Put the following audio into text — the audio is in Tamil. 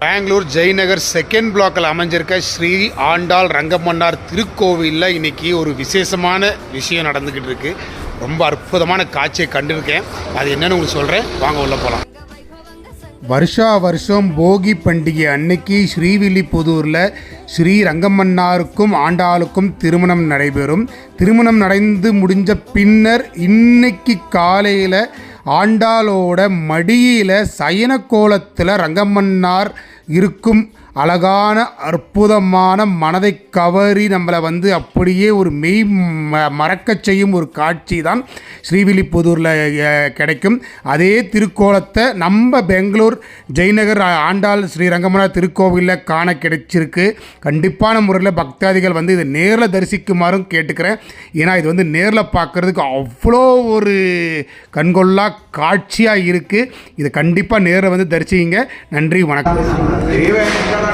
பெங்களூர் ஜெய்நகர் செகண்ட் பிளாக்கில் அமைஞ்சிருக்க ஸ்ரீ ஆண்டாள் ரங்கமன்னார் திருக்கோவிலில் இன்றைக்கி ஒரு விசேஷமான விஷயம் நடந்துக்கிட்டு இருக்குது. ரொம்ப அற்புதமான காட்சியை கண்டிருக்கேன். அது என்னன்னு உங்களுக்கு சொல்கிறேன், வாங்க உள்ள போகலாம். வருஷா வருஷம் போகி பண்டிகை அன்னைக்கு ஸ்ரீவில்லிபுதூரில் ஸ்ரீ ரங்கமன்னாருக்கும் ஆண்டாளுக்கும் திருமணம் நடைபெறும். திருமணம் நடந்து முடிஞ்ச பின்னர் இன்னைக்கு காலையில் ஆண்டாளோட மடியில் சயன கோலத்தில் ரங்கமன்னார் இருக்கும் அழகான அற்புதமான மனதை கவரி நம்மளை அப்படியே ஒரு மெய் மறக்கச் செய்யும் ஒரு காட்சி தான் ஸ்ரீவில்லிபுதூரில் கிடைக்கும். அதே திருக்கோலத்தை நம்ம பெங்களூர் ஜெய்நகர் ஆண்டாள் ஸ்ரீ ரங்கமன்னார் திருக்கோவிலில் காண கிடைச்சிருக்கு. கண்டிப்பான முறையில் பக்தாதிகள் இதை நேரில் தரிசிக்குமாறும் கேட்டுக்கிறேன். ஏன்னா இது நேரில் பார்க்குறதுக்கு அவ்வளோ ஒரு கண்கொள்ளா காட்சியாக இருக்குது. இதை கண்டிப்பாக நேரில் தரிசிங்க. நன்றி, வணக்கம். श्रीवासाय